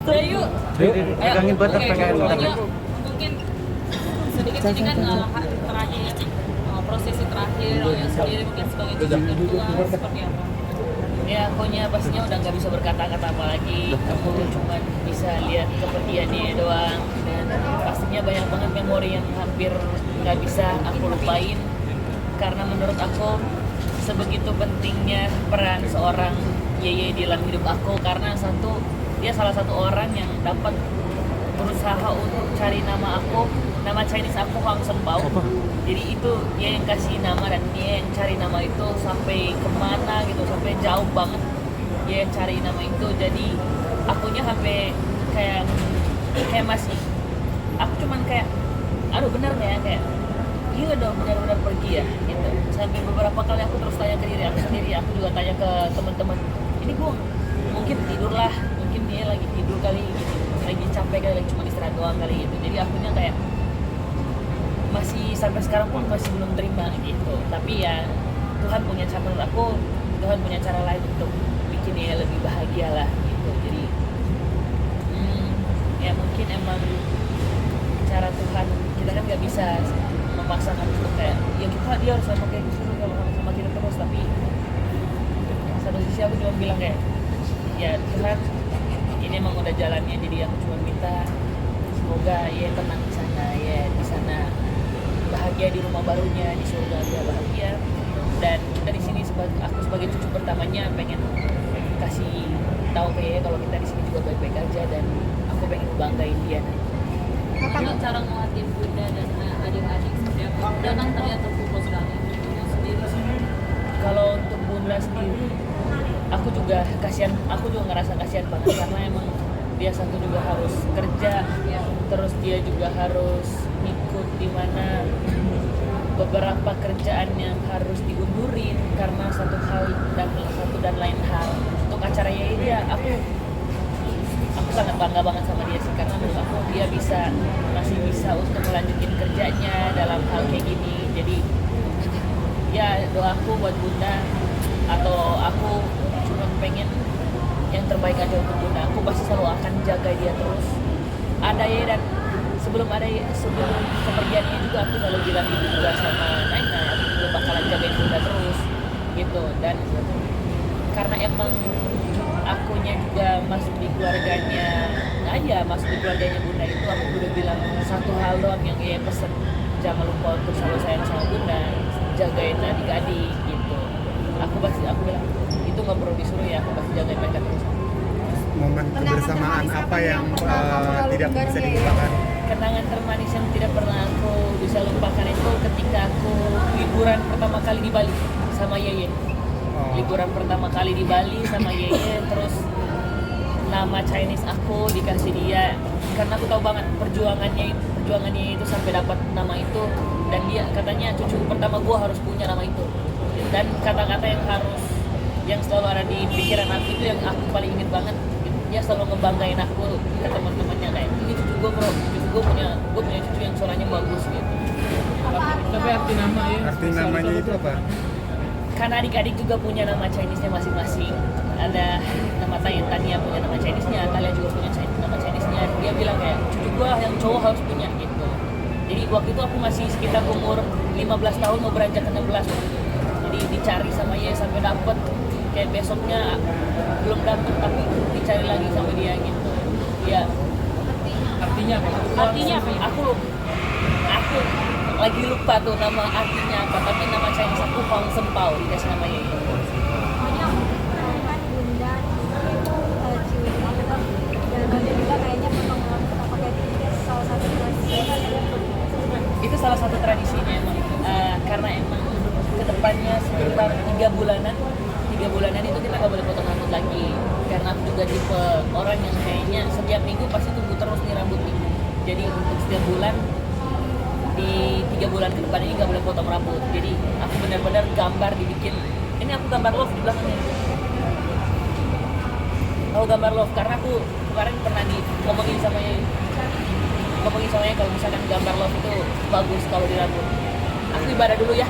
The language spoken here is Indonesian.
Yuk, pegangin buat pegangin. pokoknya mungkin sedikit ini kan terakhir prosesi terakhir yang sendiri mungkin sebagai cucu kedua seperti apa? Ya, akunya pastinya udah nggak bisa berkata-kata apa lagi. Aku cuma bisa lihat kepergiannya doang. Dan pastinya banyak banget memori yang hampir nggak bisa aku lupain. Karena menurut aku sebegitu pentingnya peran seorang Yeye di dalam hidup aku. Karena dia salah satu orang yang dapat berusaha untuk cari nama aku, nama Chinese aku Huang Shenbao. Jadi itu dia yang kasih nama dan dia yang cari nama itu sampai kemana gitu, sampai jauh banget dia yang cari nama itu. Jadi akunya sampai kayak masih, aku cuman kayak aduh bener nggak ya, kayak iya dong benar-benar pergi ya gitu. Sampai beberapa kali aku terus tanya ke diri aku sendiri, aku juga tanya ke teman-teman, ini gue mungkin tidur lah, mungkin dia lagi tidur kali gitu, lagi capek kali, lagi cuma istirahat doang kali gitu. Jadi akunya kayak masih sampai sekarang pun masih belum terima gitu. Tapi ya Tuhan punya cara, Tuhan punya cara lain untuk bikin dia lebih bahagia lah gitu. Jadi ya mungkin emang cara Tuhan, kita kan nggak bisa memaksakan untuk kayak ya dia harus sama kayak gitu sama kita terus. Tapi satu sisi aku cuma bilang kayak ya Tuhan, ini emang udah jalannya. Jadi aku cuma minta semoga ya tenang di sana, ya di sana bahagia, di rumah barunya di surga dia bahagia. Dan kita di sini aku sebagai cucu pertamanya pengen kasih tahu ke dia kalau kita di sini juga baik-baik aja, dan aku pengen banggain dia. Kalau cara nguatin bunda dan adik-adik seperti apa? Bunda kan terlihat terpukul sekali. Sendiri Kalau untuk bunda sendiri, aku juga ngerasa kasihan banget karena emang dia satu juga harus kerja, terus dia juga harus ikut di mana beberapa kerjaan yang harus diundurin karena satu dan lain hal. Untuk acaranya ini ya aku sangat bangga banget sama dia sih, karena menurut aku dia masih bisa untuk melanjutin kerjanya dalam hal kayak gini. Jadi ya doaku buat bunda, atau aku cuma pengen yang terbaik aja untuk bunda. Aku pasti selalu akan jaga dia terus. Dan sebelum kepergiannya juga aku selalu bilang itu juga sama Naina, aku juga bakalan jagain bunda terus gitu. Dan karena emang akunya juga masuk di keluarganya bunda itu, aku udah bilang satu hal doang yang dia pesen, jangan lupa untuk selalu sayang sama bunda, jagain adik-adik gitu. Aku bilang itu nggak perlu disuruh ya, aku pasti jagain mereka terus. Momen kebersamaan apa yang tidak bisa dilupakan? Kenangan termanis yang tidak pernah aku bisa lupakan itu ketika aku liburan pertama kali di Bali sama Yeye. Liburan pertama kali di Bali sama Yeye, terus nama Chinese aku dikasih dia, karena aku tahu banget perjuangannya itu sampai dapat nama itu. Dan dia katanya cucu pertama gue harus punya nama itu. Dan kata-kata yang selalu ada di pikiran aku itu yang aku paling inget banget. Dia selalu ngebanggain aku ke teman-temannya kayak ini cucu gue bro, gue punya cucu yang suaranya bagus gitu. tapi arti nama ya? Arti namanya itu apa? Karena adik-adik juga punya nama Chinese-nya masing-masing. Ada nama Tania punya nama Chinese-nya, Talia juga punya nama Chinese-nya. Dia bilang kayak cucu gua yang cowok harus punya gitu. Jadi waktu itu aku masih sekitar umur 15 tahun mau beranjak ke 16. Jadi dicari sama dia sampai dapet. Kayak besoknya belum dapet tapi dicari lagi sama dia gitu. Ya. Artinya apa? Artinya aku lagi lupa tuh nama artinya apa, tapi nama Chinese aku Huang Shenbao, dikasih nama Yeye. Pokoknya kan bunda cium aku kan, dan ada juga kayaknya potong pakai salah satu tradisi. Itu salah satu tradisinya emang, karena emang kedepannya sekitar 3 bulanan itu kita nggak boleh potong rambut lagi, karena aku juga tipe orang yang kayaknya setiap minggu pasti tumbuh terus nih rambut nih. Jadi untuk setiap bulan di 3 bulan ke depan ini nggak boleh potong rambut. Jadi aku benar-benar gambar dibikin, ini aku gambar love di belakangnya. Aku gambar love karena aku kemarin pernah ngomongin sama kalau misalkan gambar love itu bagus kalau di rambut. Aku ibadah dulu ya.